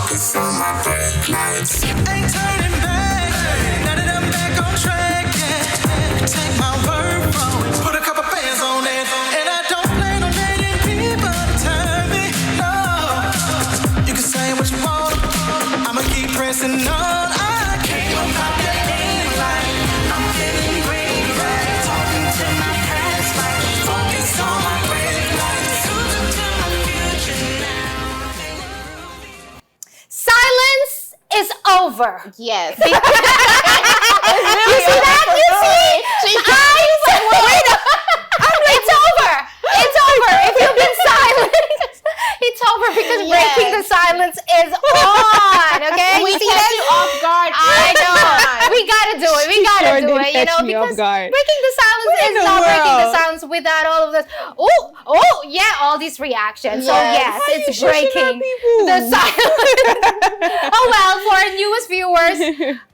Focus on my brake lights. Ain't turning back. Now that I'm back on track, yeah. Take my word from it. Put a couple bands on it. And I don't plan on letting people turn me. No. You can say what you want. I'ma keep pressing on. I can't pop that green light. I'm feeling green light. Talking to my past life. Focus on my brake lights. Cruising to my future now. Silence is over. Yes. You see that? You see? It's over. It's over. If you've been silent, it's over because breaking the silence is on. Okay? We You see catch that? you off guard. I know. We gotta do it. We gotta do it. You know, because breaking the silence is not breaking the silence without all of this. Oh, yeah, all these reactions. So yes, it's breaking the silence. Oh well, for our newest viewers,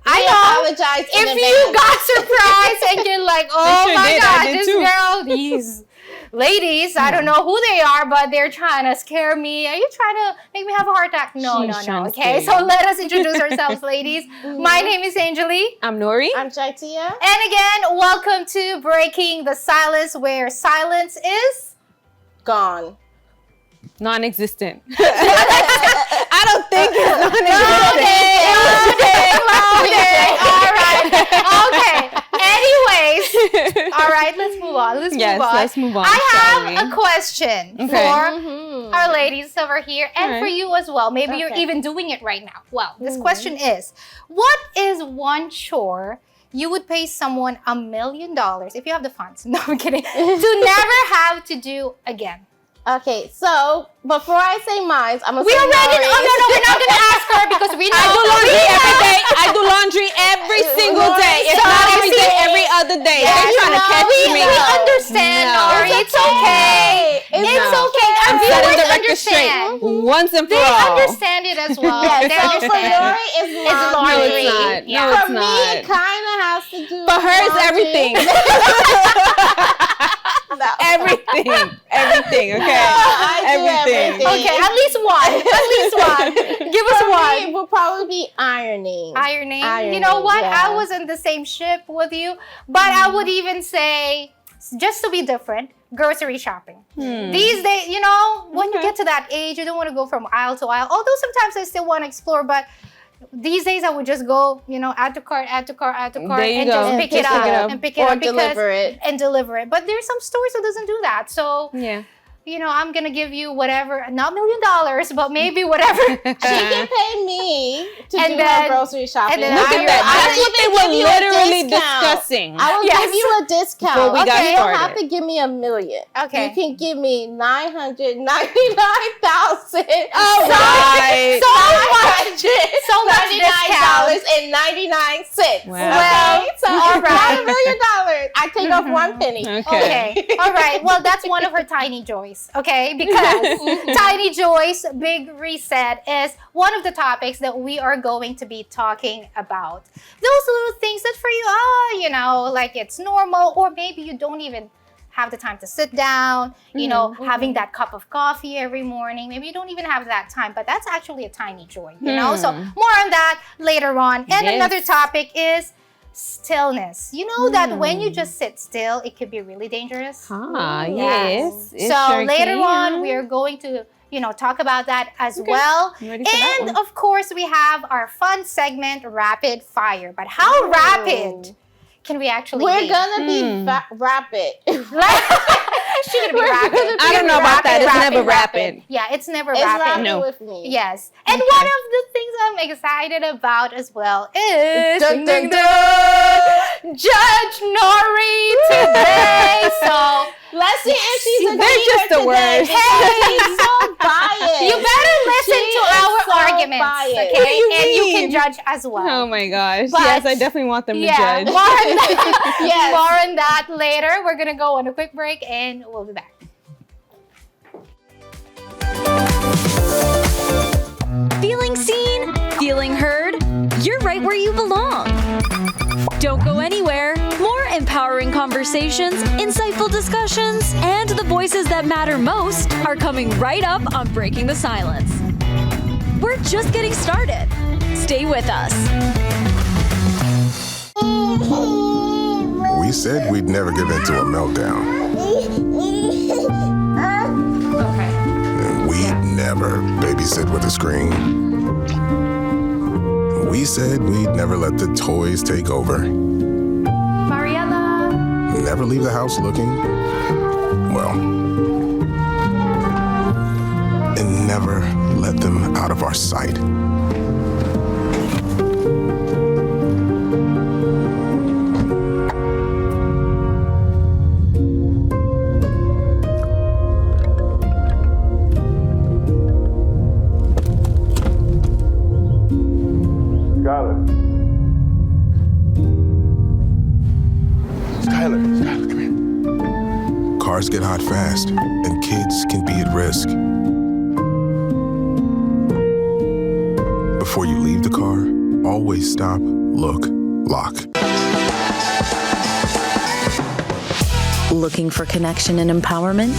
I apologize in if you got surprised and you're like, oh my God, this girl, these ladies, I don't know who they are, but they're trying to scare me. Are you trying to make me have a heart attack? No. Okay, so let us introduce ourselves, ladies. My name is Angeli. I'm Nori. I'm ShyTia. And again, welcome to Breaking the Silence, where silence is Gone. Non-existent. I don't think it's non-existent. Okay. All right. Okay. Anyways. All right, let's move on. Let's move on. I have a question for our ladies over here and for you as well. Maybe you're even doing it right now. Well, this question is, what is one chore you would pay someone $1 million, if you have the funds, no, I'm kidding, to never have to do again? Okay, so before I say mine, I'm gonna We say already. Nori. Oh no, we're not gonna ask her because we know. I do laundry every day. I do laundry every single day. If not every day, every other day. They're trying to catch me. We understand, Nori. It's okay. It's okay. Our I'm setting viewers the record straight understand. once and for They all. understand it as well. Yeah, They so for understand. Nori, it's laundry. No, it's not. Yeah. No, For it's me, not. it kind of has to do For her, it's laundry. everything. Everything, okay? I do everything. Okay, at least one. Give us For one. me, it will probably be ironing. Ironing. You know what? yeah. I was in the same ship with you, but I would even say, just to be different, grocery shopping. These days, you know, when you get to that age, you don't want to go from aisle to aisle. Although sometimes I still want to explore, but these days I would just go, you know, add to cart, and just pick it up and pick it or up deliver it. and deliver it. But there's some stores that doesn't do that. So Yeah. you know, I'm gonna give you whatever, not $1 million, but maybe whatever. She can pay me to And do then- her grocery shopping. and then Look at that. That's what they were literally discount. discussing. I will Yes. give you a discount. Before we got You don't started. have to give me $1 million. Okay. You can give me $999,000. All right. So much discount. $$99.99. Wow. Okay, so all it's not right. $1 million. I take off one penny. Okay. All right. Well, that's one of her tiny joys. Okay. Because tiny joys, big reset is one of the topics that we are going to be talking about. Those little things that for you, you know, like it's normal, or maybe you don't even have the time to sit down, you know, having that cup of coffee every morning. Maybe you don't even have that time, but that's actually a tiny joy, you know? So more on that later on. And another topic is stillness. You know that when you just sit still, it could be really dangerous. Yes. It So sure later can. on, we are going to, you know, talk about that as well. I'm ready for that And one. of course, we have our fun segment, Rapid Fire. But how rapid can we actually We're be? gonna be rapid. She's gonna be rapid. I don't know about that. It's never rapid. Yeah, it's never It's rapid. rapid No. with me. Yes. And one of the things I'm excited about as well is Dun, dun, Judge Nori today. So let's see if she's a They're leader just the today. worst. She's so biased. you better listen She to is our so arguments, biased. okay? What do you And you can mean? judge as well. Oh my gosh. But- yes, I definitely want them to Yeah, judge. more on that, Yes. more on that later. We're gonna go on a quick break and we'll be back. Feeling seen? Feeling heard? You're right where you belong. Don't go anywhere. More empowering conversations, insightful discussions, and the voices that matter most are coming right up on Breaking the Silence. We're just getting started. Stay with us. We said we'd never give in to a meltdown. Okay. And we'd never babysit with a screen. We said we'd never let the toys take over. Mariella. Never leave the house looking, well, and never let them out of our sight. Skylar, come here. Cars get hot fast, and kids can be at risk. Before you leave the car, always stop, look, lock. Looking for connection and empowerment?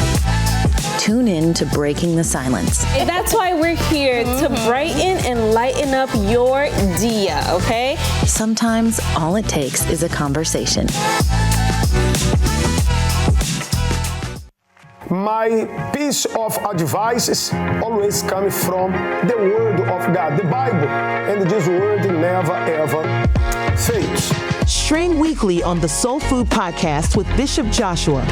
Tune in to Breaking the Silence. That's why we're here, to brighten and lighten up your dia, okay? Sometimes all it takes is a conversation. My piece of advice is always coming from the Word of God, the Bible, and this Word never ever fails. Stream weekly on the Soul Food Podcast with Bishop Joshua,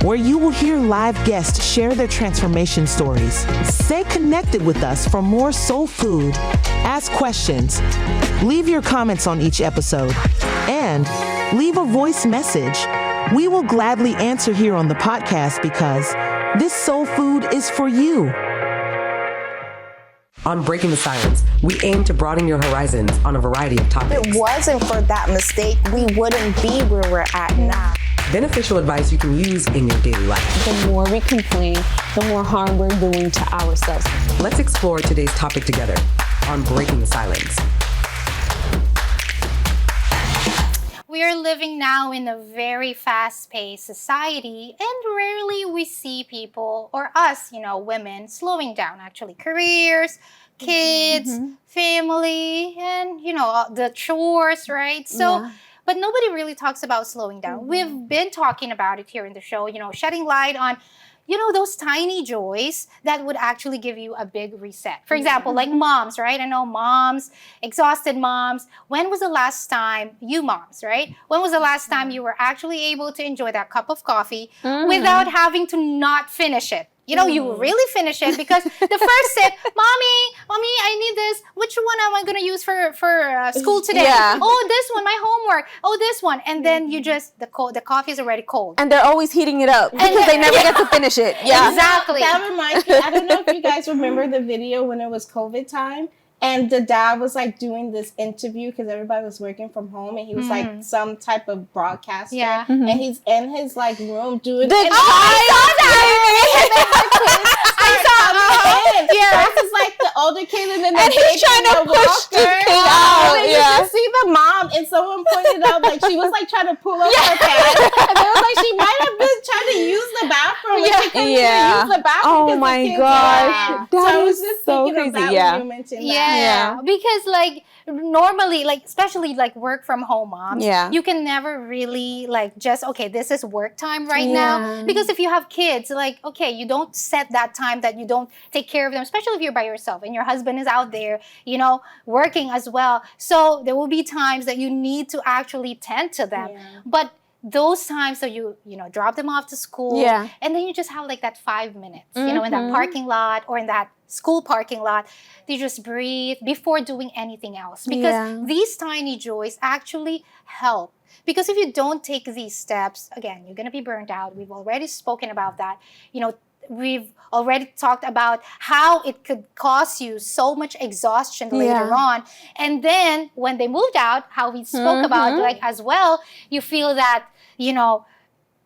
where you will hear live guests share their transformation stories. Stay connected with us for more soul food, ask questions, leave your comments on each episode, and leave a voice message. We will gladly answer here on the podcast because this soul food is for you. On Breaking the Silence, we aim to broaden your horizons on a variety of topics. If it wasn't for that mistake, we wouldn't be where we're at now. Beneficial advice you can use in your daily life. The more we complain, the more harm we're doing to ourselves. Let's explore today's topic together on Breaking the Silence. We are living now in a very fast-paced society, and rarely we see people, or us, women, slowing down, actually. Careers, kids, family, and, the chores, right? So, but nobody really talks about slowing down. We've been talking about it here in the show, shedding light on those tiny joys that would actually give you a big reset. For example, like moms, right? I know moms, exhausted moms. When was the last time, you moms, right? When was the last time you were actually able to enjoy that cup of coffee without having to not finish it? You really finish it because the first sip, mommy, I need this. Which one am I going to use for school today? Yeah. Oh, this one, my homework. Oh, this one. And then you just, the coffee is already cold. And they're always heating it up because they never get to finish it. Yeah. Exactly. That reminds me, I don't know if you guys remember the video when it was COVID time. And the dad was like doing this interview because everybody was working from home, and he was like some type of broadcaster. Yeah. And he's in his like room doing. I saw that. Yeah. This is like the older kid, and then the he's trying to push the kid out. And you can see the mom, and someone pointed out like she was like trying to pull up her pants, and they was like she might have been trying to use the bathroom, and she couldn't even use the bathroom. Oh 'cause the my kids gosh, so I that was is just so thinking of crazy. that when you mentioned that. Yeah, because like normally, like especially like work from home moms, you can never really like just this is work time right now, because if you have kids, like you don't set that time that you don't take care of them, especially if you're by yourself and your husband is out there, working as well. So there will be times that you need to actually tend to them, but those times, so you drop them off to school, and then you just have like that 5 minutes, in that parking lot or in that school parking lot, you just breathe before doing anything else, because these tiny joys actually help. Because if you don't take these steps, again, you're gonna be burnt out. We've already spoken about that. We've already talked about how it could cause you so much exhaustion later on. And then when they moved out, how we spoke about like as well, you feel that,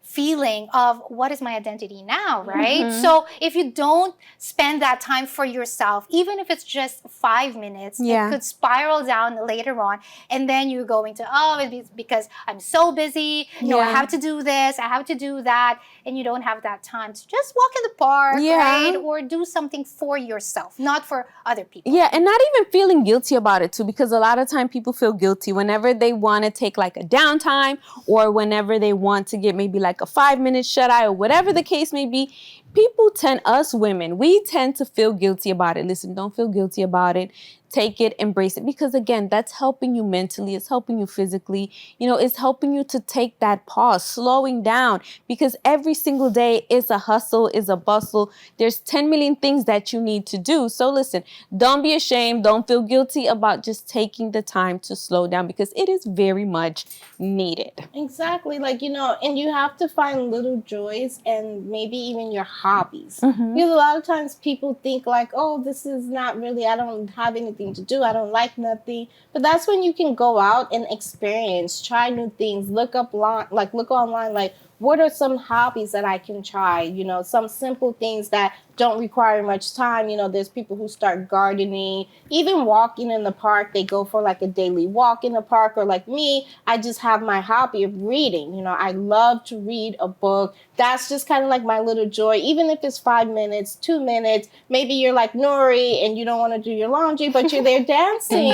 feeling of what is my identity now, right? So if you don't spend that time for yourself, even if it's just 5 minutes, it could spiral down later on. And then you're going to, it's because I'm so busy. No, I have to do this, I have to do that. And you don't have that time to just walk in the park, right? Or do something for yourself, not for other people. Yeah, and not even feeling guilty about it too, because a lot of time people feel guilty whenever they want to take like a downtime, or whenever they want to get maybe like a 5-minute shut-eye, or whatever the case may be. Us women, we tend to feel guilty about it. Listen, don't feel guilty about it. Take it, embrace it, because again, that's helping you mentally, it's helping you physically, it's helping you to take that pause, slowing down, because every single day is a hustle, is a bustle. There's 10 million things that you need to do. So listen, don't be ashamed, don't feel guilty about just taking the time to slow down, because it is very much needed. Exactly. And you have to find little joys and maybe even your hobbies. Because a lot of times people think like, oh, this is not really, I don't have anything to do, I don't like nothing. But that's when you can go out and experience, try new things, look online, like what are some hobbies that I can try, some simple things that don't require much time. There's people who start gardening, even walking in the park. They go for like a daily walk in the park, or like me, I just have my hobby of reading. I love to read a book. That's just kind of like my little joy, even if it's 5 minutes, 2 minutes. Maybe you're like Nori and you don't want to do your laundry, but you're there dancing.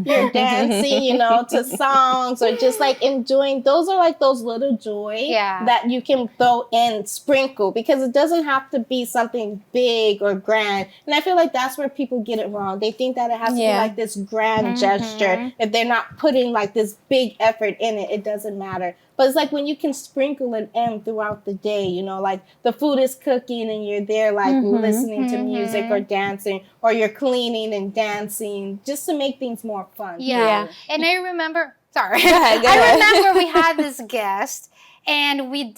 You're dancing, to songs, or just like enjoying. Those are like those little joys that you can throw in, sprinkle, because it doesn't have to be something big or grand. And I feel like that's where people get it wrong. They think that it has to be like this grand gesture. If they're not putting like this big effort in it, it doesn't matter. But it's like when you can sprinkle it in throughout the day, like the food is cooking and you're there like listening to music or dancing, or you're cleaning and dancing, just to make things more fun. Yeah. And I remember, Go ahead. I remember we had this guest, and we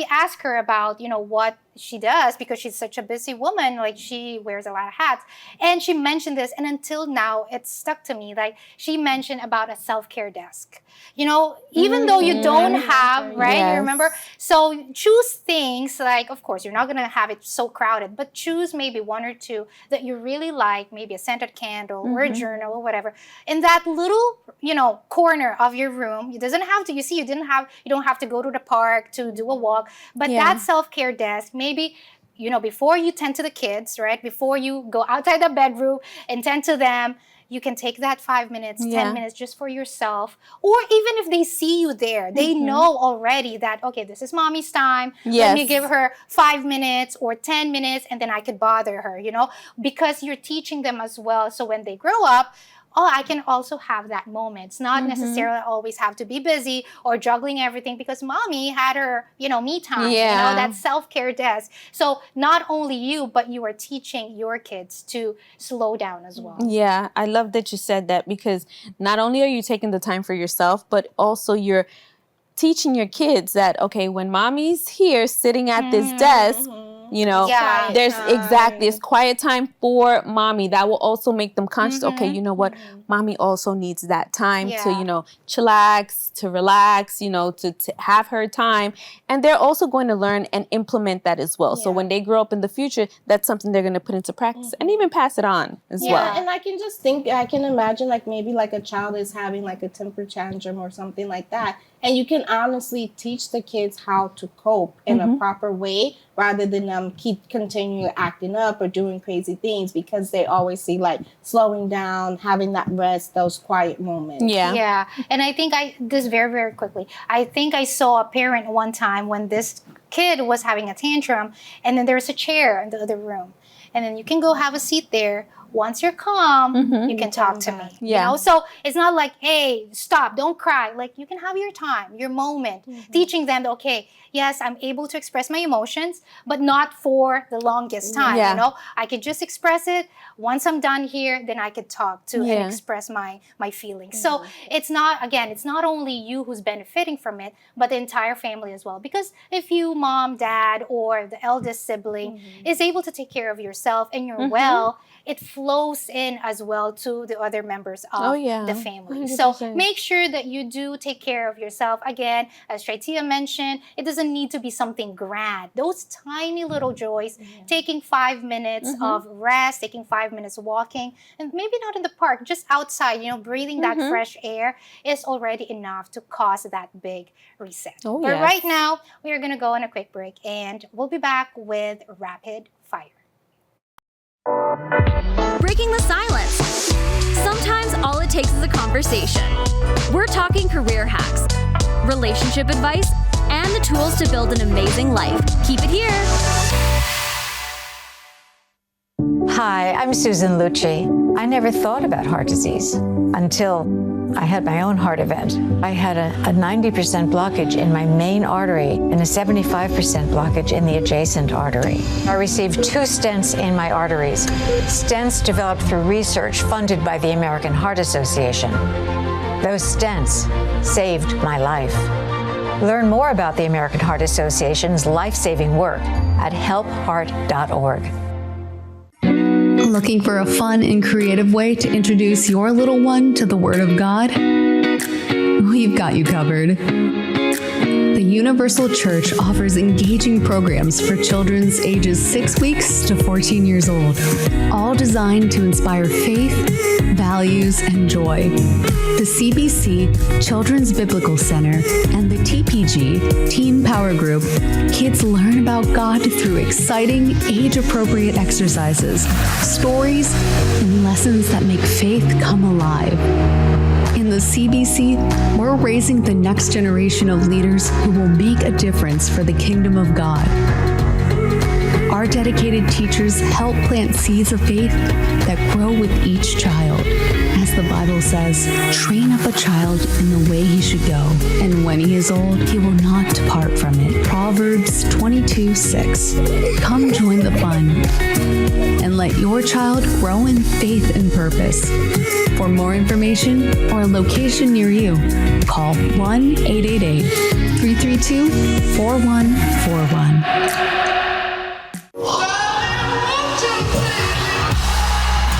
asked her about, what she does, because she's such a busy woman, like she wears a lot of hats. And she mentioned this, and until now it stuck to me. Like she mentioned about a self-care desk. Even though you don't have, right? Yes. You remember? So choose things like, of course, you're not going to have it so crowded, but choose maybe 1 or 2 that you really like, maybe a scented candle or a journal or whatever. In that little, corner of your room, it doesn't have to, you don't have to go to the park to do a walk, but that self-care desk, maybe, before you tend to the kids, right? Before you go outside the bedroom and tend to them, you can take that 5 minutes, 10 minutes just for yourself. Or even if they see you there, they know already that, okay, this is mommy's time. Let me give her 5 minutes or 10 minutes, and then I could bother her, because you're teaching them as well. So when they grow up, I can also have that moment. It's not necessarily always have to be busy or juggling everything, because mommy had her, me time, that self-care desk. So not only you, but you are teaching your kids to slow down as well. Yeah, I love that you said that, because not only are you taking the time for yourself, but also you're teaching your kids that, okay, when mommy's here sitting at this desk, there's it's quiet time for mommy. That will also make them conscious. Okay, you know what? Mommy also needs that time to, chillax, to relax, to have her time. And they're also going to learn and implement that as well. So when they grow up in the future, that's something they're going to put into practice and even pass it on as well. Yeah, and I can imagine like maybe like a child is having like a temper tantrum or something like that. And you can honestly teach the kids how to cope in a proper way, rather than continue acting up or doing crazy things, because they always see like slowing down, having that rest, those quiet moments. Yeah. And I think this very, very quickly, I think I saw a parent one time when this kid was having a tantrum, and then there's a chair in the other room. And then you can go have a seat there. Once you're calm, you can talk to me. Yeah. So it's not like, hey, stop, don't cry. Like, you can have your time, your moment. Teaching them, okay, yes, I'm able to express my emotions, but not for the longest time. I could just express it. Once I'm done here, then I could talk to and express my feelings. So it's not only you who's benefiting from it, but the entire family as well. Because if you, mom, dad, or the eldest sibling is able to take care of yourself and you're well, it flows in as well to the other members of the family. 100%. So make sure that you do take care of yourself. Again, as ShyTia mentioned, it doesn't need to be something grand. Those tiny little joys, taking 5 minutes of rest, taking 5 minutes walking, and maybe not in the park, just outside, breathing that fresh air is already enough to cause that big reset. But right now, we are going to go on a quick break, and we'll be back with Rapid Fire. Breaking the silence. Sometimes all it takes is a conversation. We're talking career hacks, relationship advice, and the tools to build an amazing life. Keep it here. Hi, I'm Susan Lucci. I never thought about heart disease until I had my own heart event. I had a 90% blockage in my main artery and a 75% blockage in the adjacent artery. I received 2 stents in my arteries. Stents developed through research funded by the American Heart Association. Those stents saved my life. Learn more about the American Heart Association's life-saving work at helpheart.org. Looking for a fun and creative way to introduce your little one to the Word of God? We've got you covered. The Universal Church offers engaging programs for children's ages 6 weeks to 14 years old, all designed to inspire faith, values, and joy. The CBC Children's Biblical Center and the TPG Teen Power Group, kids learn about God through exciting, age-appropriate exercises, stories, and lessons that make faith come alive. In the CBC, we're raising the next generation of leaders who will make a difference for the kingdom of God. Our dedicated teachers help plant seeds of faith that grow with each child. As the Bible says, train up a child in the way he should go, and when he is old, he will not depart from it. Proverbs 22:6. Come join the fun and let your child grow in faith and purpose. For more information or a location near you, call 1-888-332-4141.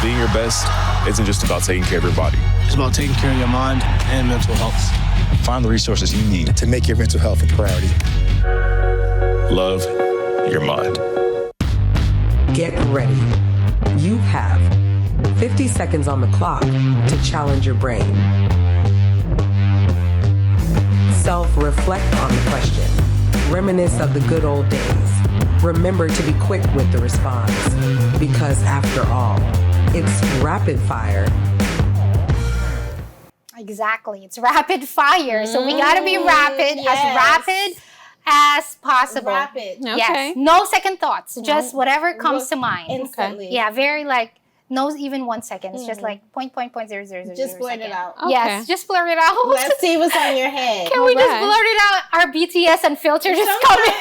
Being your best isn't just about taking care of your body. It's about taking care of your mind and mental health. Find the resources you need to make your mental health a priority. Love your mind. Get ready. You have 50 seconds on the clock to challenge your brain. Self-reflect on the question. Reminisce of the good old days. Remember to be quick with the response, because after all, it's rapid fire. Exactly. It's rapid fire. So we got to be rapid, as rapid as possible. Rapid. Yes. No second thoughts. Just whatever comes to mind. Instantly. Yeah, very like, no even 1 second. It's just like point 0.000. Just blurt it out. Yes, just blurt it out. Let's see what's on your head. Can we just blurt it out? Our BTS Unfiltered is coming.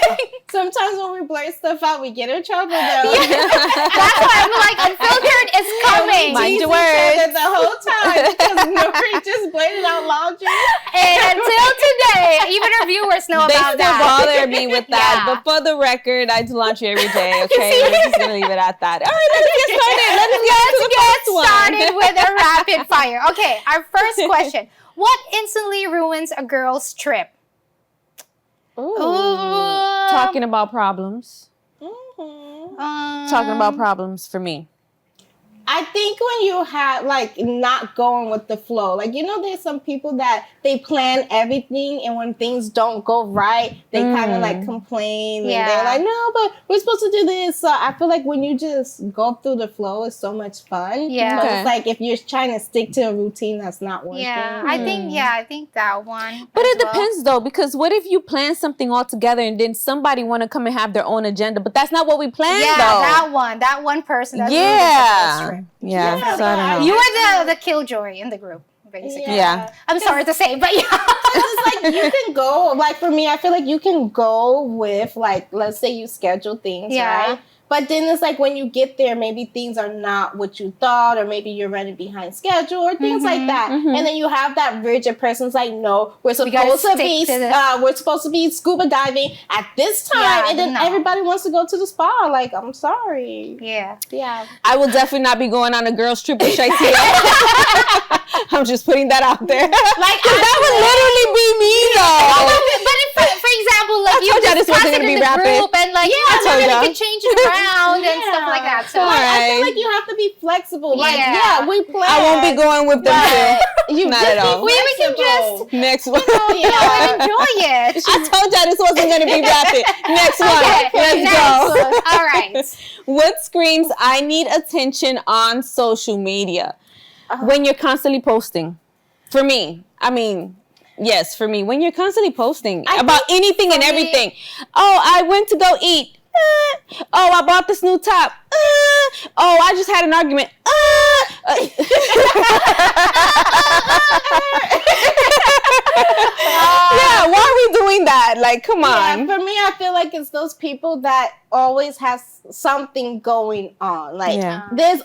Sometimes when we blurt stuff out, we get in trouble though. That's why I'm like, Unfiltered is coming. Mind your words. The whole time because Nori just blurted out laundry. And until today, even our viewers know about that. They still bother me with that. But for the record, I do laundry every day, okay? We're just going to leave it at that. All right, let's get started. Let's get started with a rapid fire. Okay, our first question. What instantly ruins a girl's trip? Ooh. Talking about problems. Talking about problems for me. I think when you have, like, not going with the flow, like, there's some people that they plan everything, and when things don't go right, they kind of, like, complain, and they're like, no, but we're supposed to do this. So I feel like when you just go through the flow, it's so much fun. Yeah. But it's like if you're trying to stick to a routine that's not working. Yeah, I think that one. But it depends, though, because what if you plan something all together and then somebody want to come and have their own agenda, but that's not what we planned, though. That one person. That's Yeah, so I don't know. You are the killjoy in the group, basically. Yeah. I'm sorry to say, but yeah. It's like you can go, like for me, I feel like you can go with, like, let's say you schedule things, right? But then it's like when you get there, maybe things are not what you thought, or maybe you're running behind schedule or things like that. And then you have that rigid person's like, no, we're supposed to be scuba diving at this time, and then everybody wants to go to the spa. Like, I'm sorry. Yeah. I will definitely not be going on a girls trip with ShyTia. I'm just putting that out there. Like, that would literally be me, though. But if, for example, like you discuss it in the group, and like you can change it around and stuff like that. So I feel like you have to be flexible. Like, we plan. I won't be going with them too. Not at all. We can just next one. Enjoy it. I told y'all this wasn't going to be rapid. Next one. Let's go. All right. What screams I need attention on social media? When you're constantly posting. For me, I mean, yes, for me, when you're constantly posting about anything and everything. Oh, I went to go eat. Oh, I bought this new top. Oh, I just had an argument. Yeah, why are we doing that? Like, come on. For me, I feel like it's those people that always has something going on. Like, there's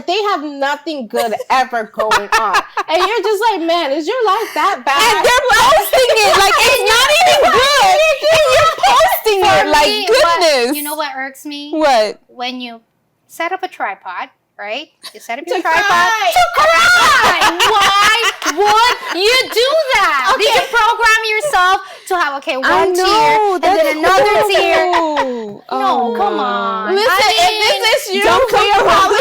they have nothing good ever going on. And you're just like, man, is your life that bad? And they're posting it. Like, it's not even good. And you're posting it. Like, goodness. You know what irks me? What? When you set up a tripod, right? You set up your tripod to cry. Why would you do that? Did you program yourself to have one tier and then another tier? No, come on. Listen, if this is you, don't come for us.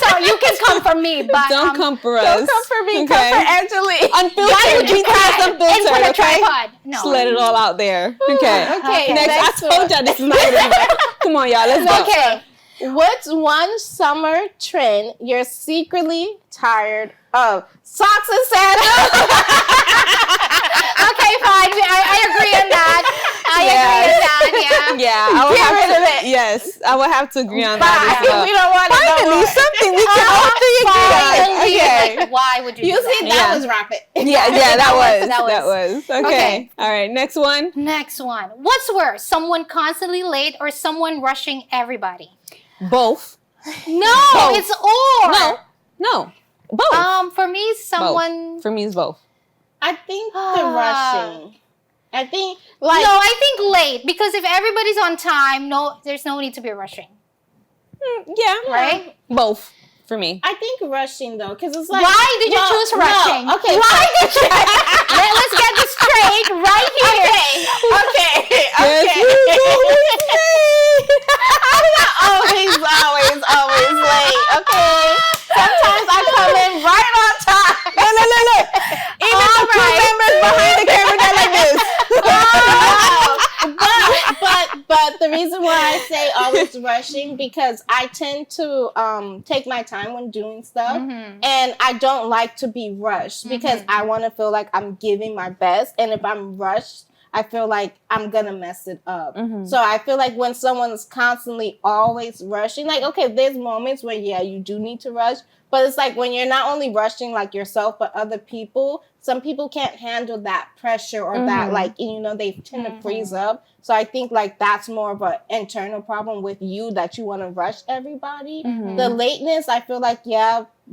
So you can come for me, but don't come for us. Don't come for me. Come for Angeli. Unfiltered. We cast unfiltered. Okay. No. Just let it all out there. Okay. Okay. Next, I told y'all this is not gonna be bad. Come on, y'all. Let's go. Okay. What's one summer trend you're secretly tired of? Socks and sandals. Okay, fine. I agree on that. I agree on that. Yeah. I would have to. Yes, I would have to agree on that as well. We don't want Finally, something we can all three agree on. Like, why would you? You see, that was rapid. Yeah, that was. Okay. All right. Next one. What's worse, someone constantly late or someone rushing everybody? Both. No, Both. it's or. No. Both. For me, someone. Both. For me, it's both. I think the rushing. I think I think late, because if everybody's on time, there's no need to be rushing. Yeah. Right? Both. For me. I think rushing though, because it's like. Why did you choose rushing? No, okay. Why did you? Let's get this straight right here. I'm not always late. Okay. Sometimes I come in right on time. Look. Even the crew members behind the camera got like this. But the reason why I say always rushing, because I tend to take my time when doing stuff, and I don't like to be rushed because I want to feel like I'm giving my best, and if I'm rushed, I feel like I'm gonna mess it up. So I feel like when someone's constantly always rushing, like, okay, there's moments where you do need to rush, but it's like when you're not only rushing like yourself but other people, some people can't handle that pressure or that, like, they tend to freeze up. So I think like that's more of an internal problem with you, that you want to rush everybody. The lateness, I feel like,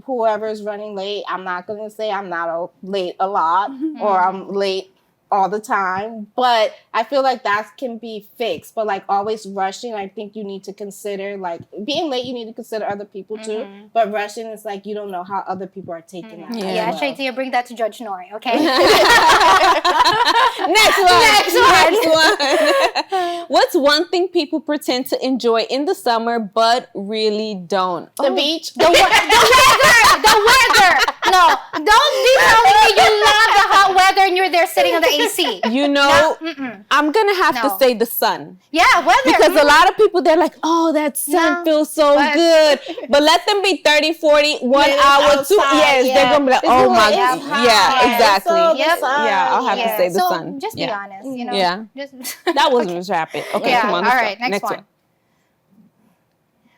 whoever's running late, I'm not going to say I'm not late a lot or I'm late all the time, but I feel like that can be fixed. But like always rushing, I think you need to consider, like, being late, you need to consider other people too, but rushing is like you don't know how other people are taking that. Yeah, ShyTia, bring that to Judge Nori, okay? Next one. What's one thing people pretend to enjoy in the summer but really don't? The beach. The weather. No, don't be telling me you love the hot weather and you're there sitting on the AC. I'm going to have to say the sun. Yeah, weather. Because a lot of people, they're like, oh, that sun feels so good. But let them be 30, 40, 1 hour, 2. Yes, they're going to be like, oh my God. Yeah, exactly. I'll have to say the sun. Just be honest, Yeah. That wasn't rapid. Okay, come on. All right, next one.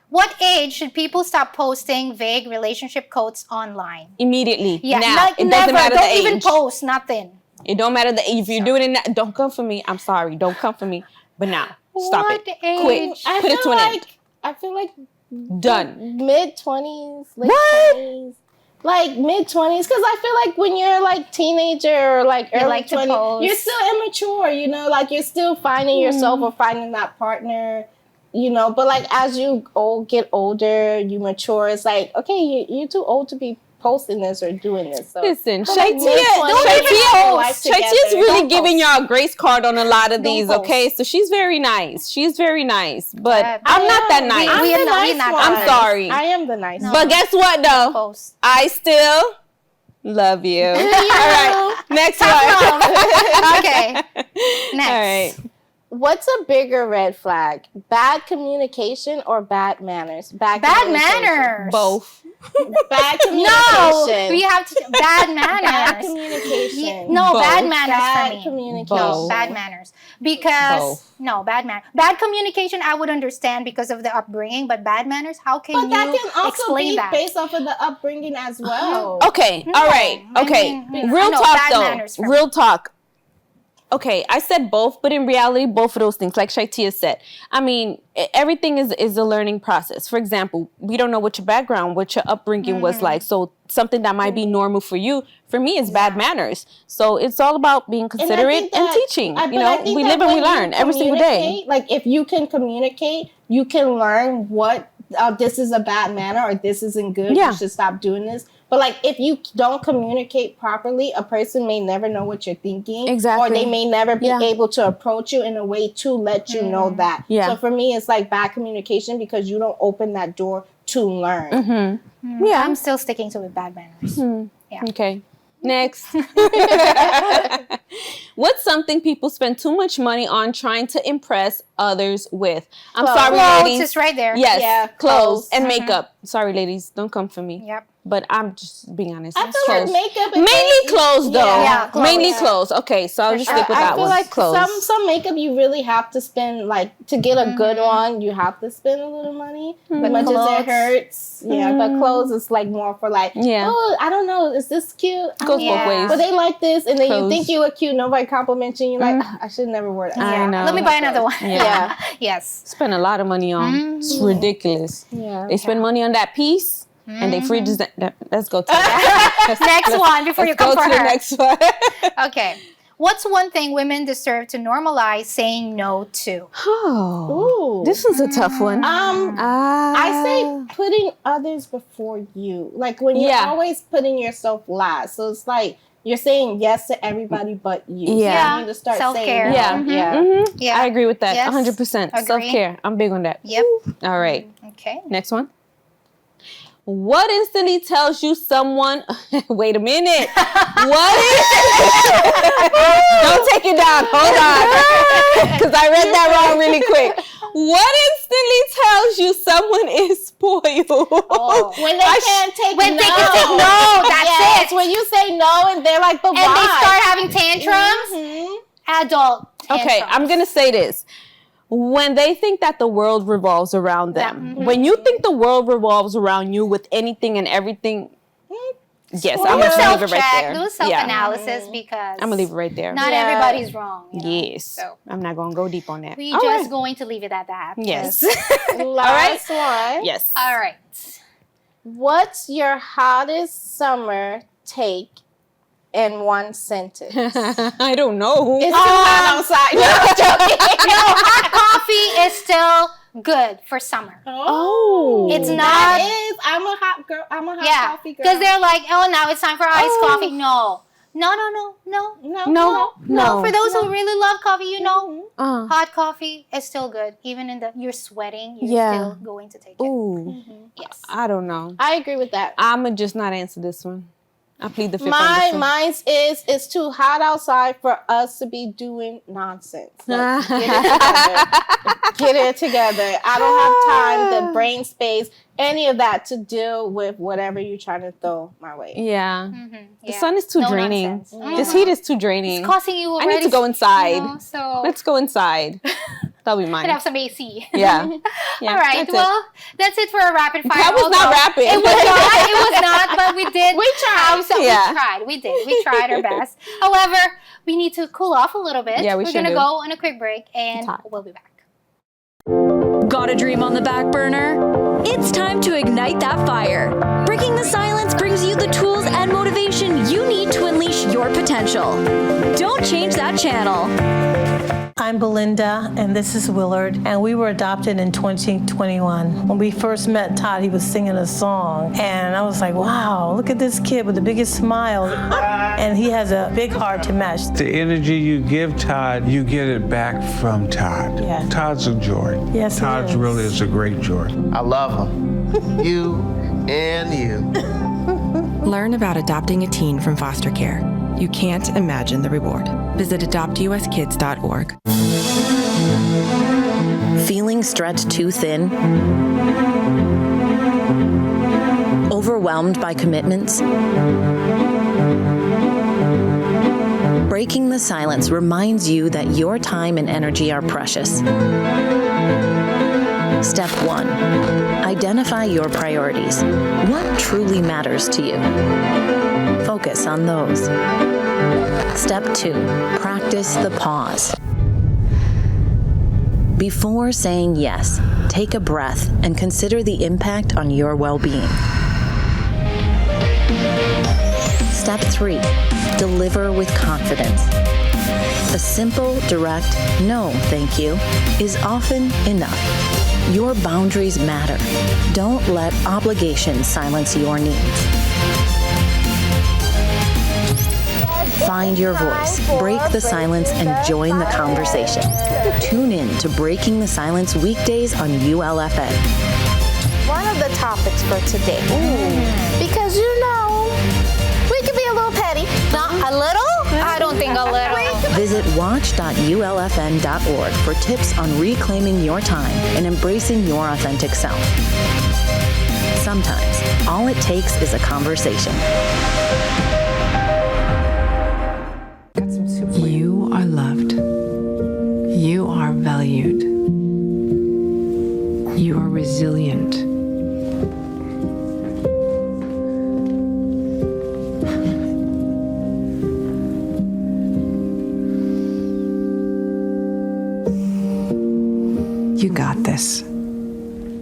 What age should people stop posting vague relationship quotes online? Immediately. Yeah, now. It doesn't matter the age. Don't even post nothing. It don't matter the age. If you're doing it now, don't come for me. I'm sorry. Don't come for me. But now, stop it. Age? Quit. Put it to an end. I feel like Done. mid-20s, late What? 20s. Like mid-20s, because I feel like when you're like teenager or like early like to 20s, pose. you're still immature, you know, like you're still finding yourself or finding that partner, you know. But like as you get older, you mature. It's like, okay, you're too old to be posting this or doing this. So Listen, but, like, ShyTia's really giving y'all a grace card on a lot of these, post. okay? So she's very nice. She's very nice. But I'm not that nice. I'm sorry. I am the nice one. But guess what, though? I still love you. All right. Next one. Okay. Next. All right. What's a bigger red flag? Bad communication or bad manners? Bad manners. Both. Bad communication. No, we have to bad manners. Bad communication. No, Both. bad manners Bad for me. communication. No, bad manners. Because Both. no, bad communication I would understand because of the upbringing, but bad manners, how can But you that can also explain be that? based off of the upbringing as well. Okay. All right. Okay. Real no, talk, bad though. manners for Real talk. Okay, I said both, but in reality, both of those things, like ShyTia said. I mean, everything is a learning process. For example, we don't know what your background, what your upbringing was like. So something that might be normal for you, for me, is bad manners. So it's all about being considerate and teaching. You know, we live and we learn every single day. Like if you can communicate, you can learn what this is a bad manner or this isn't good. Yeah. You should stop doing this. But like if you don't communicate properly, a person may never know what you're thinking. Exactly. Or they may never be able to approach you in a way to let you know that. Yeah. So for me, it's like bad communication because you don't open that door to learn. Yeah, I'm still sticking to with bad manners. Yeah. Okay. Next. What's something people spend too much money on trying to impress others with? I'm sorry, Clothes ladies. is right there. Yes, Yeah, clothes and Mhm. makeup. Sorry, ladies, don't come for me. Yep. But I'm just being honest. I It's feel like clothes. makeup and Mainly clothes, though. Yeah, clothes. Mainly Yeah. clothes. Okay, so I'll just stick with I that feel one. like Clothes. some makeup you really have to spend, like to get a good one, you have to spend a little money. As much as it hurts. Yeah, but clothes is like more for like, oh, I don't know, is this cute? Goes both ways. But they like this, and then you Clothes. think you look cute, nobody complimenting you, like, I should never wear that. I know. Let me buy another one. Yeah. Yes. Spend a lot of money on. It's ridiculous. Yeah. They spend money on that piece. And they free design. Let's go to that. Next one before you come Let's for go to her. the next one. Okay. What's one thing women deserve to normalize saying no to? Oh, this is a tough one. I say putting others before you. Like when you're always putting yourself last. So it's like you're saying yes to everybody but you. Yeah. So you need to start Self-care. saying no. Yeah. Yeah. I agree with that. Yes. 100%. Agree. Self-care. I'm big on that. Yep. All right. Okay. Next one. What instantly tells you someone... Wait a minute. What is... Don't take it down. Hold on. Because I read that wrong really quick. What instantly tells you someone is spoiled? When they can't take When no. they can take no, that's Yes, it. when you say no and they're like, but And why? they start having tantrums. Adult tantrums. Okay, I'm going to say this. When they think that the world revolves around them. When you think the world revolves around you with anything and everything, yes, I'm going to leave it right there. Do self-analysis because I'm going to leave it right there. not everybody's wrong. you know? Yes. So I'm not going to go deep on that. we All just right. going to leave it at that. Yes. Last one. Yes. All right. What's your hottest summer take in one sentence? I don't know. It's too hot outside. No, I'm joking. No, hot coffee is still good for summer. Oh. It's not. That is. I'm a hot girl. I'm a hot coffee girl. Because they're like, oh, now it's time for iced coffee. No. For those who really love coffee, you know, hot coffee is still good. Even in you're sweating, you're still going to take it. Ooh. Yes. I don't know. I agree with that. I'm going to just not answer this one. I plead the fifth on this one. Mine's is it's too hot outside for us to be doing nonsense. Like, get it together. I don't have time, the brain space, any of that to deal with whatever you're trying to throw my way. Yeah. The sun is too draining. This heat is too draining. It's costing you I already. need to go inside. You know, so Let's go inside. That'll be mine. could have some AC. Yeah. All right. That's it. Well, that's it for a rapid fire. That was not rapid. It was not. It was not. But we did. We tried. We tried. We did. We tried our best. However, we need to cool off a little bit. Yeah, we We're sure gonna do. go on a quick break, and It's hot. we'll be back. got a dream on the back burner? It's time to ignite that fire. Breaking the Silence brings you the tools and motivation you need to unleash your potential. Don't change that channel. I'm Belinda, and this is Willard, and we were adopted in 2021. When we first met Todd, he was singing a song, and I was like, wow, look at this kid with the biggest smile, and he has a big heart to match. The energy you give Todd, you get it back from Todd. Yeah. Todd's a joy. Yes, Todd he is. really is a great joy. I love him. You and you. Learn about adopting a teen from foster care. You can't imagine the reward. Visit adoptuskids.org. Feeling stretched too thin? Overwhelmed by commitments? Breaking the Silence reminds you that your time and energy are precious. Step 1. Identify your priorities. What truly matters to you? Focus on those. Step 2. Practice the pause. Before saying yes, take a breath and consider the impact on your well-being. Step 3. Deliver with confidence. A simple, direct, no, thank you, is often enough. Your boundaries matter. Don't let obligations silence your needs. Find your voice, break the silence, and join the conversation. Tune in to Breaking the Silence weekdays on ULFN. One of the topics for today, because we can be a little petty. Not a little? I don't think a little. Visit watch.ulfn.org for tips on reclaiming your time and embracing your authentic self. Sometimes, all it takes is a conversation. You are loved. You are valued. You are resilient. You got this.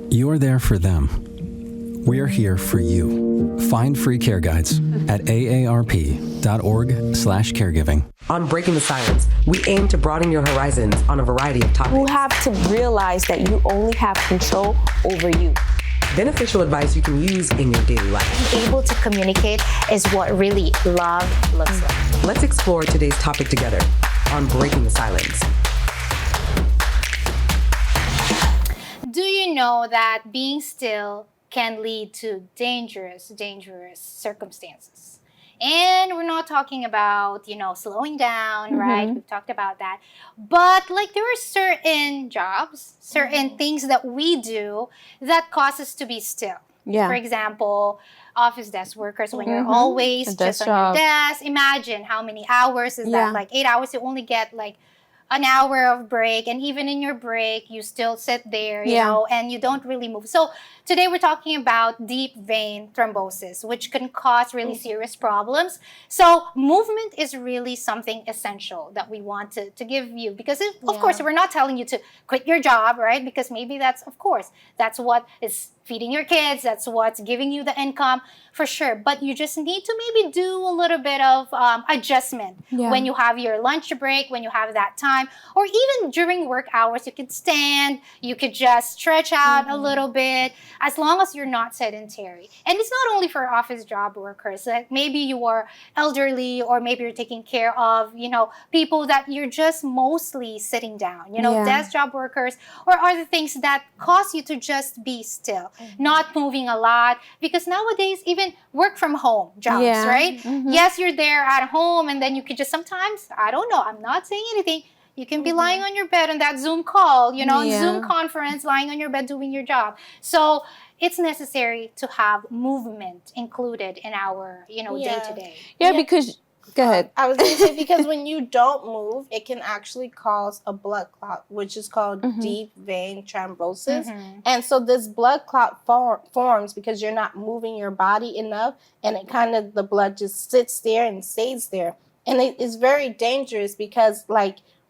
You're there for them. We're here for you. Find free care guides at aarp.org/caregiving. On Breaking the Silence, we aim to broaden your horizons on a variety of topics. You have to realize that you only have control over you. Beneficial advice you can use in your daily life. Being able to communicate is what really love looks like. Let's explore today's topic together on Breaking the Silence. Do you know that being still can lead to dangerous circumstances? And we're not talking about, slowing down, right? We've talked about that. But there are certain jobs, certain things that we do that cause us to be still. Yeah. For example, office desk workers, when you're always just on your desk, imagine how many hours is that? 8 hours, you only get an hour of break, and even in your break, you still sit there, you know, and you don't really move. So today we're talking about deep vein thrombosis, which can cause really serious problems. So movement is really something essential that we want to give you, because of course, we're not telling you to quit your job, right? Because maybe that's what is feeding your kids, that's what's giving you the income, for sure. But you just need to maybe do a little bit of adjustment when you have your lunch break, when you have that time, or even during work hours. You could stand, you could just stretch out a little bit, as long as you're not sedentary. And it's not only for office job workers. Maybe you are elderly, or maybe you're taking care of, people that you're just mostly sitting down, desk job workers, or other things that cause you to just be still. Not moving a lot, because nowadays even work from home jobs, right? Yes, you're there at home, and then you could just sometimes, I don't know, I'm not saying anything, you can be lying on your bed on that Zoom call, Zoom conference, lying on your bed doing your job. So it's necessary to have movement included in our, day-to-day. Yeah, because go ahead. I was going to say, because when you don't move, it can actually cause a blood clot, which is called deep vein thrombosis. And so this blood clot forms because you're not moving your body enough, and the blood just sits there and stays there. And it is very dangerous, because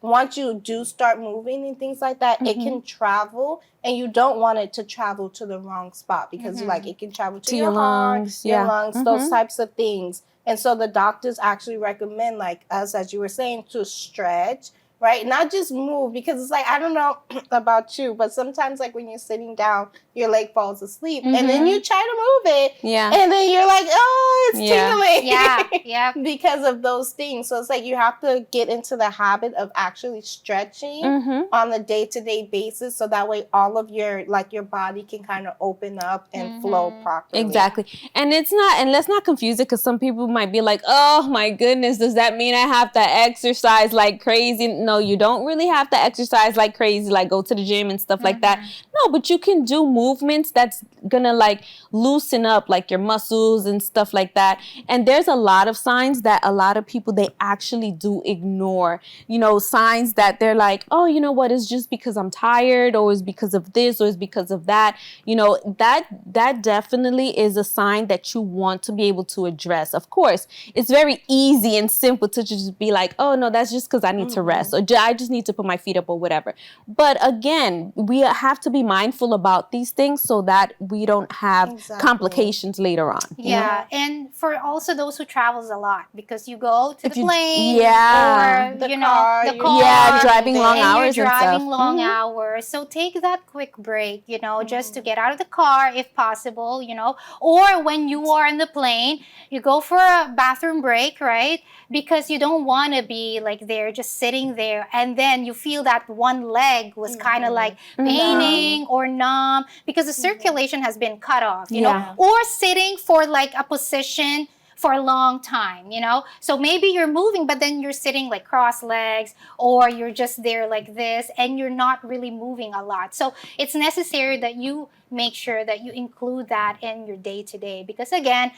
once you do start moving and things like that, it can travel, and you don't want it to travel to the wrong spot because like it can travel to your heart, lungs, your lungs, those types of things. And so the doctors actually recommend, like us, as you were saying, to stretch, right? Not just move, because it's like, I don't know about you, but sometimes like when you're sitting down, your leg falls asleep and then you try to move it. Yeah. And then you're like, oh, it's tingling. Yeah. Because of those things. So it's like you have to get into the habit of actually stretching on a day-to-day basis, so that way all of your body can kind of open up and flow properly. Exactly. And let's not confuse it, because some people might be like, oh my goodness, does that mean I have to exercise like crazy? No, you don't really have to exercise like crazy, like go to the gym and stuff like that. No, but you can do movements that's gonna like loosen up like your muscles and stuff like that. And there's a lot of signs that a lot of people, they actually do ignore. You know, signs that they're like, oh, you know what, it's just because I'm tired, or it's because of this, or it's because of that. You know, that definitely is a sign that you want to be able to address. Of course, it's very easy and simple to just be like, oh no, that's just because I need to rest, or I just need to put my feet up, or whatever. But again, we have to be mindful about these things so that we don't have complications later on. Yeah, and for also those who travels a lot, because you go to the plane, or the car, driving long hours you're and driving stuff. long hours. So take that quick break, just to get out of the car if possible, or when you are in the plane, you go for a bathroom break, right? Because you don't want to be like there, just sitting there, and then you feel that one leg was kind of like paining or numb because the circulation has been cut off, you know, or sitting for like a position for a long time, So maybe you're moving, but then you're sitting like cross legs, or you're just there like this, and you're not really moving a lot. So it's necessary that you make sure that you include that in your day-to-day, because again,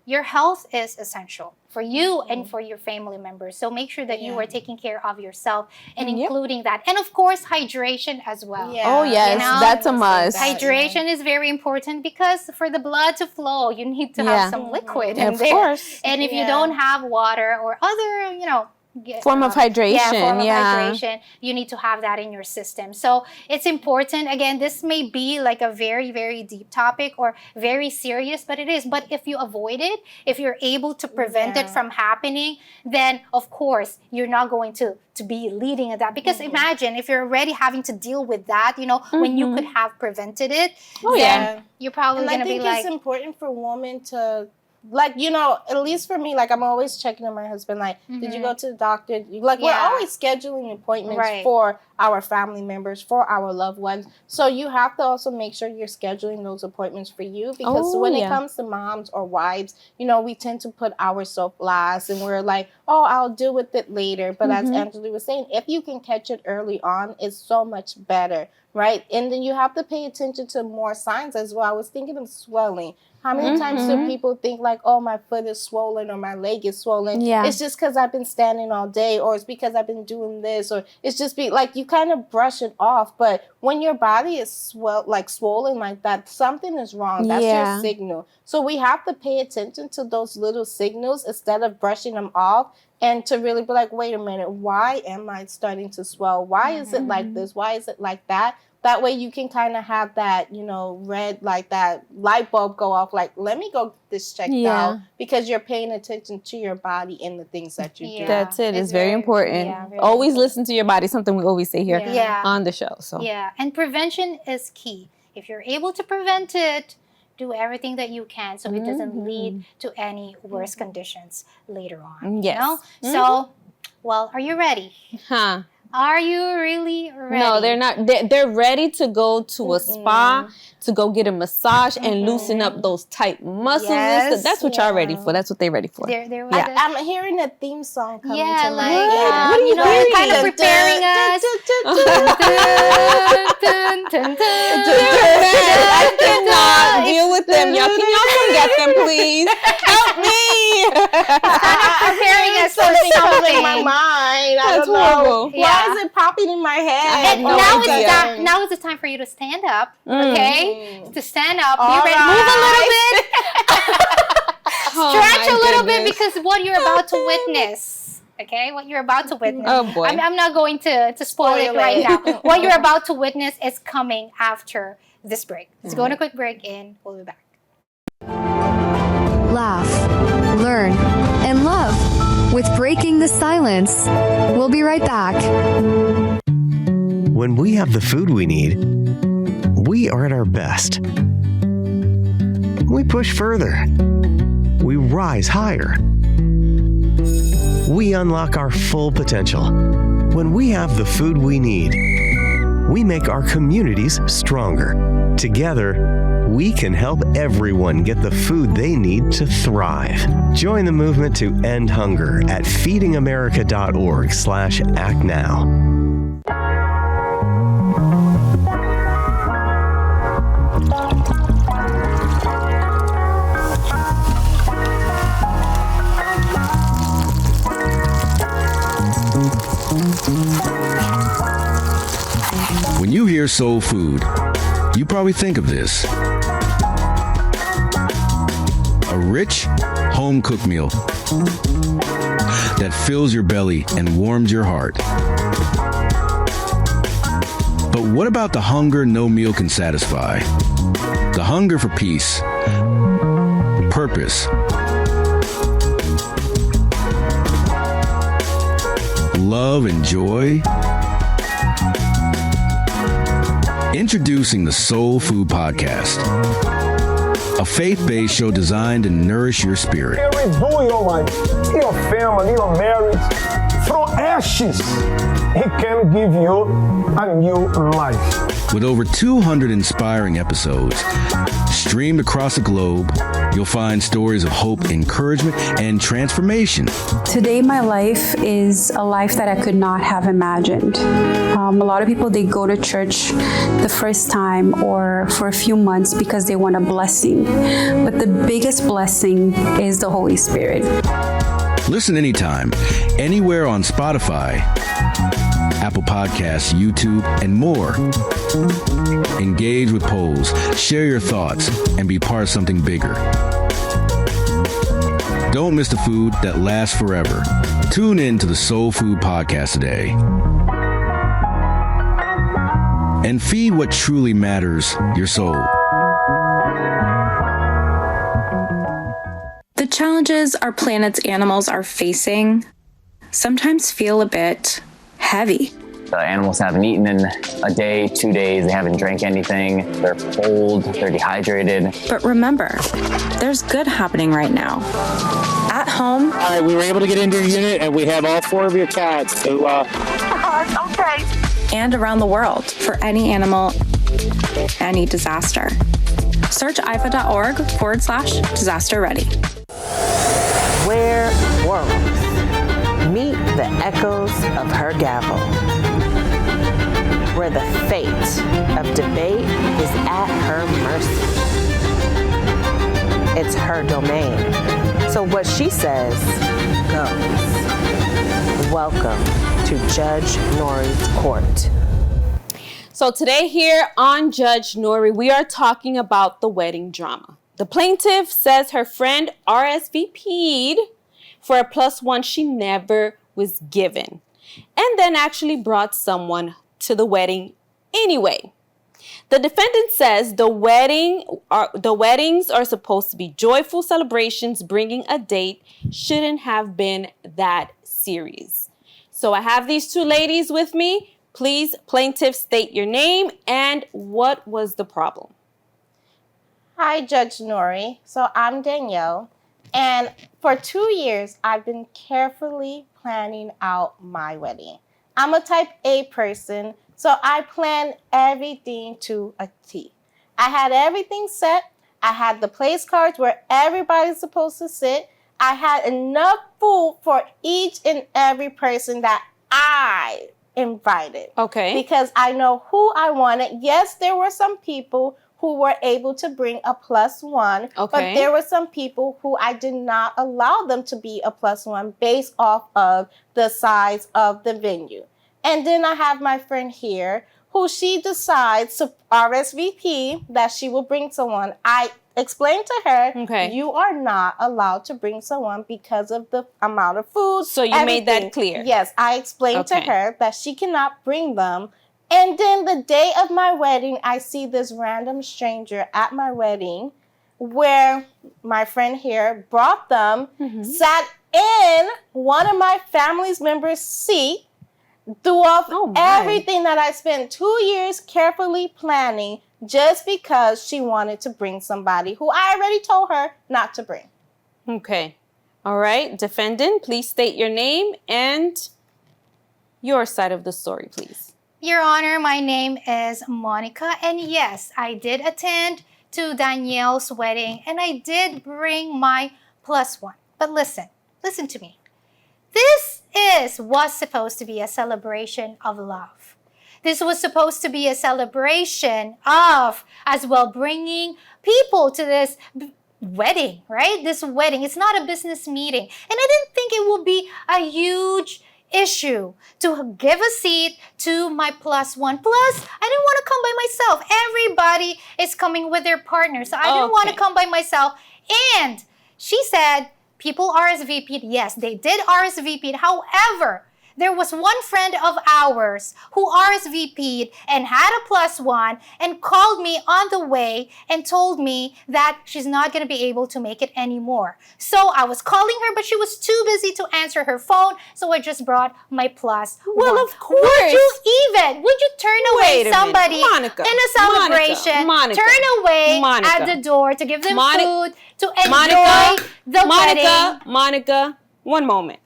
your health is essential for you and for your family members. So make sure that you are taking care of yourself and including that. And of course, hydration as well. Oh yes, that's a must. Hydration is very important, because for the blood to flow, you need to have some liquid in there. Of course. And if you don't have water or other, form of hydration. Hydration, you need to have that in your system. So it's important. Again, this may be like a very, very deep topic or very serious, but it is. But if you avoid it, if you're able to prevent it from happening, then of course you're not going to be leading at that. Because imagine if you're already having to deal with that, when you could have prevented it, then you're probably going to be like... I think it's important for women to, like, at least for me, like, I'm always checking on my husband, like, did you go to the doctor? Like, we're always scheduling appointments for our family members, for our loved ones. So you have to also make sure you're scheduling those appointments for you, because when it comes to moms or wives, we tend to put ourselves last, and we're like, oh, I'll deal with it later. But as Angeli was saying, if you can catch it early on, it's so much better, right? And then you have to pay attention to more signs as well. I was thinking of swelling. How many times do people think like, oh, my foot is swollen or my leg is swollen? It's just because I've been standing all day, or it's because I've been doing this, or it's just like you kind of brush it off. But when your body is swollen like that, something is wrong. That's your signal. So we have to pay attention to those little signals instead of brushing them off, and to really be like, wait a minute, why am I starting to swell? Why is it like this? Why is it like that? That way you can kind of have that, red, like that light bulb go off, like, let me go get this checked out, because you're paying attention to your body and the things that you do. That's it. It's very important. Always listen to your body, something we always say here on the show. So and prevention is key. If you're able to prevent it, do everything that you can so it doesn't lead to any worse conditions later on. So, well, are you ready? Are you really ready? No, they're not. They're ready to go to a spa, to go get a massage and loosen up those tight muscles. Yes, that's what y'all ready for. That's what they're ready for. They're I'm hearing a theme song coming to like, my you're kind of preparing us. I cannot deal with them. Y'all, can y'all come get them, please? Help me! Kind of preparing us for something in my mind. I don't know. Why is it popping in my head? And now is the time for you to stand up, okay? To stand up. Be ready. Move a little bit. Stretch a little bit, because what you're about to witness Okay, what you're about to witness. Oh, boy. I'm not going to spoil it right now. What you're about to witness is coming after this break. Let's go on a quick break and we'll be back. Laugh, learn, and love with Breaking the Silence. We'll be right back. When we have the food we need, we are at our best. We push further. We rise higher. We unlock our full potential. When we have the food we need, we make our communities stronger. Together, we can help everyone get the food they need to thrive. Join the movement to end hunger at feedingamerica.org/actnow. When you hear soul food, you probably think of this. A rich, home-cooked meal that fills your belly and warms your heart. But what about the hunger no meal can satisfy? The hunger for peace, purpose, love, and joy? Introducing the Soul Food Podcast, a faith-based show designed to nourish your spirit. Redo your life, your family, your marriage. From ashes, He can give you a new life. With over 200 inspiring episodes streamed across the globe, you'll find stories of hope, encouragement, and transformation. Today, my life is a life that I could not have imagined. A lot of people, they go to church the first time or for a few months because they want a blessing. But the biggest blessing is the Holy Spirit. Listen anytime, anywhere on Spotify, Apple Podcasts, YouTube, and more. Engage with polls, share your thoughts, and be part of something bigger. Don't miss the food that lasts forever. Tune in to the Soul Food Podcast today. And feed what truly matters, your soul. The challenges our planet's animals are facing sometimes feel a bit heavy. The animals haven't eaten in a day, 2 days, they haven't drank anything, they're cold, they're dehydrated. But remember, there's good happening right now. At home. All right, we were able to get into your unit and we have all 4 of your cats. So, okay. And around the world for any animal, any disaster. Search ifa.org/disaster ready. Where worlds meet the echoes of her gavel, where the fate of debate is at her mercy. It's her domain, so what she says goes. Welcome to Judge Nori's court. So today here on Judge Nori, we are talking about the wedding drama. The plaintiff says her friend RSVP'd for a +1 she never was given, and then actually brought someone to the wedding anyway. The defendant says the weddings are supposed to be joyful celebrations. Bringing a date shouldn't have been that serious. So I have these two ladies with me. Please, plaintiff, state your name and what was the problem. Hi, Judge Nori. So I'm Danielle, and for 2 years, I've been carefully planning out my wedding. I'm a type A person, so I plan everything to a T. I had everything set. I had the place cards where everybody's supposed to sit. I had enough food for each and every person that I invited. Okay. Because I know who I wanted. Yes, there were some people who were able to bring a +1, okay, but there were some people who I did not allow them to be a +1 based off of the size of the venue. And then I have my friend here who she decides to RSVP that she will bring someone. I explained to her, you are not allowed to bring someone because of the amount of food. So you made that clear? Yes, I explained to her that she cannot bring them. And then the day of my wedding, I see this random stranger at my wedding where my friend here brought them, sat in one of my family's members' seat, threw off everything that I spent 2 years carefully planning just because she wanted to bring somebody who I already told her not to bring. Okay. All right. Defendant, please state your name and your side of the story, please. Your Honor, my name is Monica, and yes, I did attend to Danielle's wedding, and I did bring my +1. But listen to me. This was supposed to be a celebration of love. This was supposed to be a celebration of, as well, bringing people to this wedding, right? This wedding. It's not a business meeting. And I didn't think it would be a huge issue to give a seat to my +1. Plus, I didn't want to come by myself. Everybody is coming with their partner, so I didn't want to come by myself. And she said people RSVP'd. Yes, they did RSVP'd. However, there was one friend of ours who RSVP'd and had a +1 and called me on the way and told me that she's not going to be able to make it anymore. So I was calling her, but she was too busy to answer her phone, so I just brought my +1. Well, of course. Would you turn away somebody in a celebration, turn away at the door to give them food, to enjoy the wedding? Monica, one moment.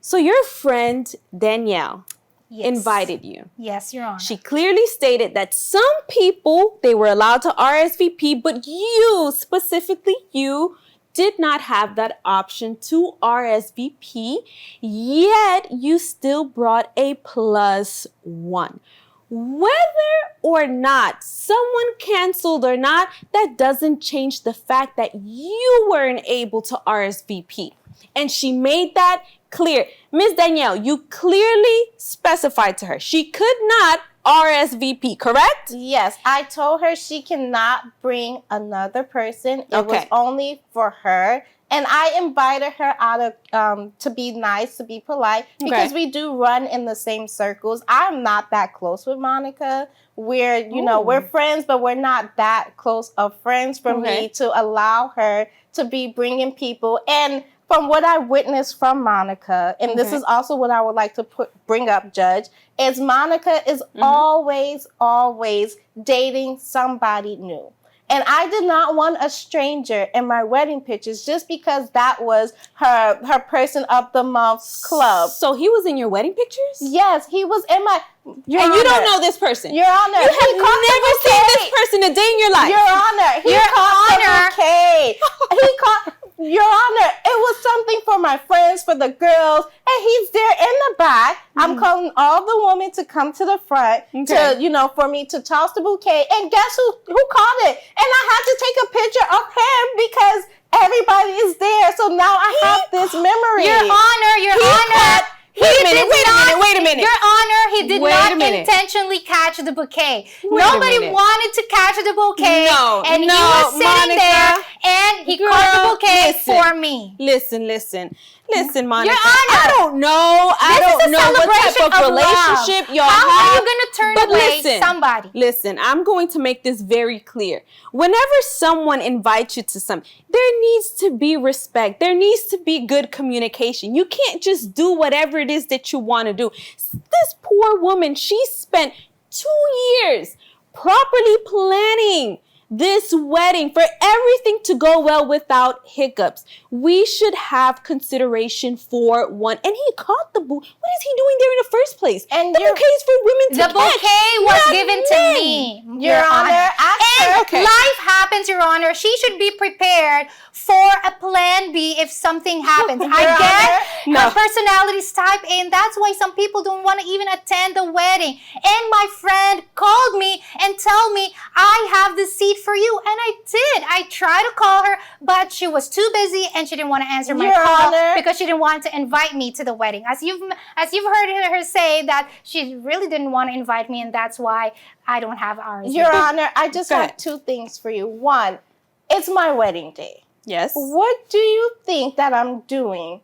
So your friend Danielle invited you. Yes, Your Honor. She clearly stated that some people, they were allowed to RSVP, but you, specifically you, did not have that option to RSVP, yet you still brought a +1. Whether or not someone canceled or not, that doesn't change the fact that you weren't able to RSVP. And she made that clear. Ms. Danielle, you clearly specified to her she could not RSVP, correct? Yes, I told her she cannot bring another person. It was only for her. And I invited her out of to be nice, to be polite, because we do run in the same circles. I'm not that close with Monica. We're, we're friends, but we're not that close of friends for me to allow her to be bringing people. And from what I witnessed from Monica, and this is also what I would like to bring up, Judge, is Monica is always dating somebody new. And I did not want a stranger in my wedding pictures just because that was her person of the month club. So he was in your wedding pictures? Yes, he was in my... You don't know this person? Your Honor. You have never seen this person a day in your life? Your Honor. Your Honor. Your Honor, it was something for my friends, for the girls, and he's there in the back. I'm calling all the women to come to the front to, for me to toss the bouquet. And guess who caught it? And I had to take a picture of him because everybody is there. So now I have this memory. Your Honor. Wait a minute. Your Honor, he did not intentionally catch the bouquet. Nobody wanted to catch the bouquet. And he was sitting there and he caught the bouquet for me. Listen, Monica. Your Honor. I don't know what type of relationship y'all have. How are you going to turn away somebody? Listen, I'm going to make this very clear. Whenever someone invites you to something, there needs to be respect. There needs to be good communication. You can't just do whatever it is that you want to do. This poor woman, she spent 2 years properly planning this wedding for everything to go well without hiccups. We should have consideration for one. And he caught the bouquet. What is he doing there in the first place? And the bouquet is for women to catch. The bouquet was given to me, Your Honor. And life happens, Your Honor. She should be prepared for a plan B if something happens. I get her personality's type A, and that's why some people don't want to even attend the wedding. And my friend called me and told me, I have the seat for you. And I did. I tried to call her, but she was too busy and she didn't want to answer my call because she didn't want to invite me to the wedding. As you've heard her say that she really didn't want to invite me, and that's why I don't have ours. Your Honor, I just have two things for you. One, it's my wedding day. Yes. What do you think that I'm doing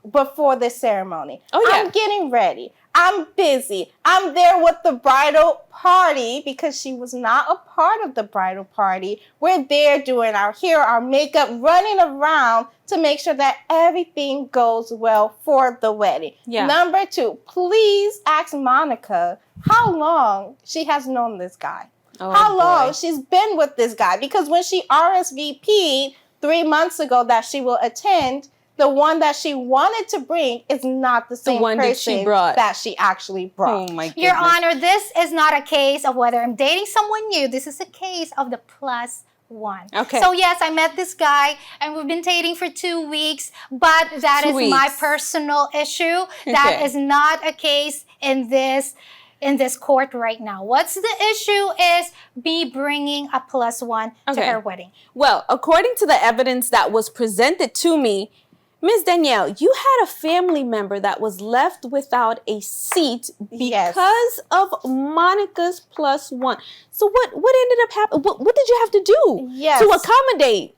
before the ceremony? I'm getting ready. I'm busy. I'm there with the bridal party because she was not a part of the bridal party. We're there doing our hair, our makeup, running around to make sure that everything goes well for the wedding. Yeah. Number 2, please ask Monica how long she has known this guy. How long she's been with this guy. Because when she RSVP'd 3 months ago that she will attend, the one that she wanted to bring is not the same one person that she actually brought. Oh my goodness. Your Honor, this is not a case of whether I'm dating someone new. This is a case of the +1. Okay. So yes, I met this guy and we've been dating for 2 weeks, but that is my personal issue. That is not a case in this court right now. What's the issue is me bringing a +1 to her wedding. Well, according to the evidence that was presented to me, Ms. Danielle, you had a family member that was left without a seat because of Monica's +1. So what ended up happening? What did you have to do to accommodate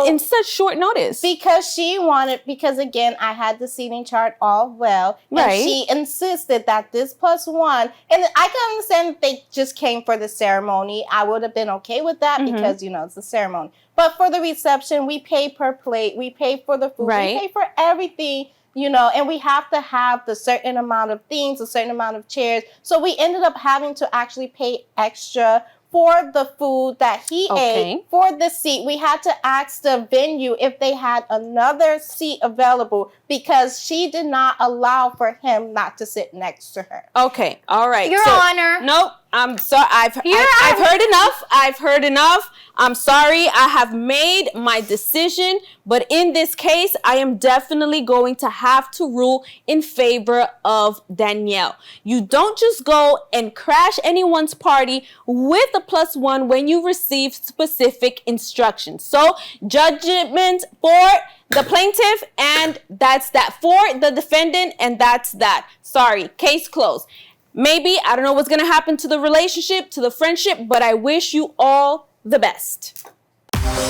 in such short notice? Because again, I had the seating chart all well. And she insisted that this +1, and I can understand if they just came for the ceremony. I would have been okay with that because, it's a ceremony. But for the reception, we pay per plate. We pay for the food. We pay for everything, and we have to have the certain amount of things, a certain amount of chairs. So we ended up having to actually pay extra for the food that he ate, for the seat. We had to ask the venue if they had another seat available because she did not allow for him not to sit next to her. Okay, all right. Your Honor. Nope. I'm sorry. I've heard enough. I've heard enough. I'm sorry. I have made my decision. But in this case, I am definitely going to have to rule in favor of Danielle. You don't just go and crash anyone's party with a +1 when you receive specific instructions. So, judgment for the plaintiff, and that's that. For the defendant, and that's that. Sorry. Case closed. Maybe, I don't know what's going to happen to the relationship, to the friendship, but I wish you all the best.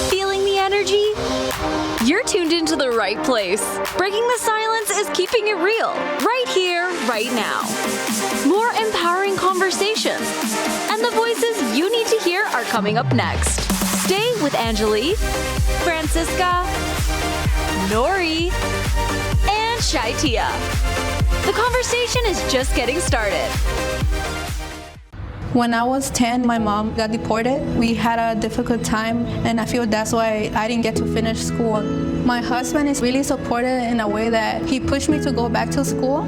Feeling the energy? You're tuned into the right place. Breaking the silence is keeping it real, right here, right now. More empowering conversations, and the voices you need to hear are coming up next. Stay with Angeli, Francisca, Nori, and ShyTia. The conversation is just getting started. When I was 10, my mom got deported. We had a difficult time, and I feel that's why I didn't get to finish school. My husband is really supportive in a way that he pushed me to go back to school.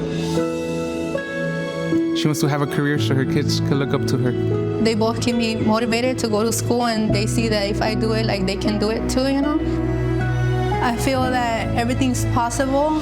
She wants to have a career so her kids can look up to her. They both keep me motivated to go to school, and they see that if I do it, they can do it too, I feel that everything's possible.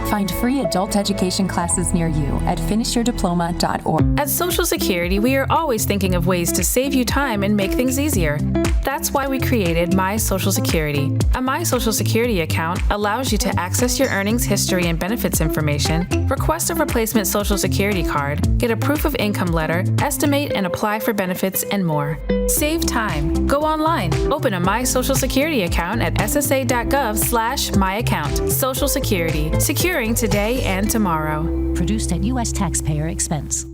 Find free adult education classes near you at finishyourdiploma.org. At Social Security, we are always thinking of ways to save you time and make things easier. That's why we created My Social Security. A My Social Security account allows you to access your earnings history and benefits information, request a replacement Social Security card, get a proof of income letter, estimate and apply for benefits, and more. Save time. Go online. Open a My Social Security account at ssa.gov/myaccount. Social Security. Securing today and tomorrow. Produced at U.S. taxpayer expense.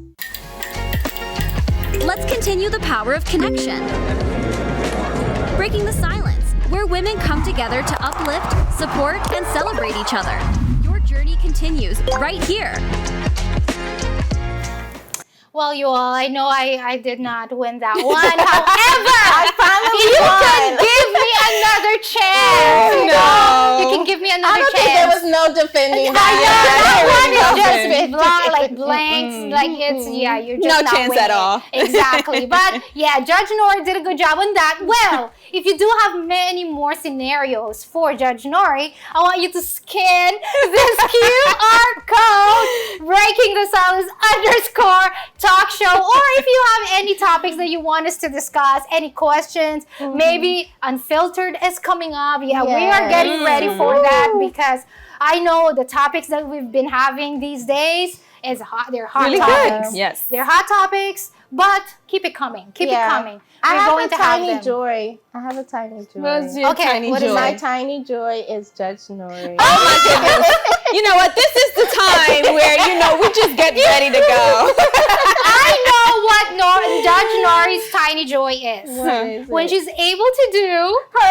Let's continue the power of connection. Breaking the silence, where women come together to uplift, support, and celebrate each other. Your journey continues right here. Well, you all, I know I did not win that one. However, I finally you won. can give me another chance. Oh, no. You can give me another I don't chance. think there was no defending I know that one is just nothing. blanks. You're just no not chance winning. at all. Exactly. But yeah, Judge Nori did a good job on that. Well, if you do have many more scenarios for Judge Nori, I want you to scan this QR code, Breaking the Silence _ talk show, or if you have any topics that you want us to discuss, any questions, maybe Unfiltered is coming up. We are getting ready for that because I know the topics that we've been having these days is hot. They're hot really topics. Good. Yes. They're hot topics, But keep it coming. Keep it coming. I We're have going a to have tiny them. joy. I have a tiny joy. What's your tiny what joy? is My it? tiny joy is Judge Nori. Oh my goodness. You know what? This is the time where, we just get ready to go. I know what Judge Nori's tiny joy is. What is when it? she's able to do her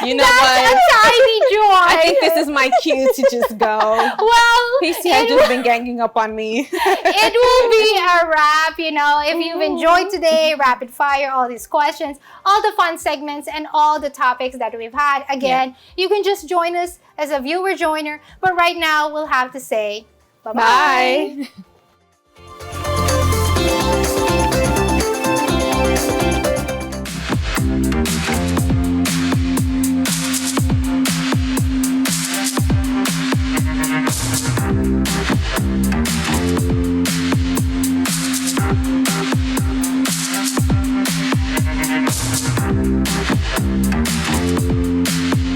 You know That's what? a tiny joy. I think this is my cue to just go. Well, PC has just been ganging up on me. It will be a wrap, if you've enjoyed today, rapid fire, all these questions, all the fun segments, and all the topics that we've had. Again, you can just join us as a viewer joiner. But right now, we'll have to say bye-bye. Bye.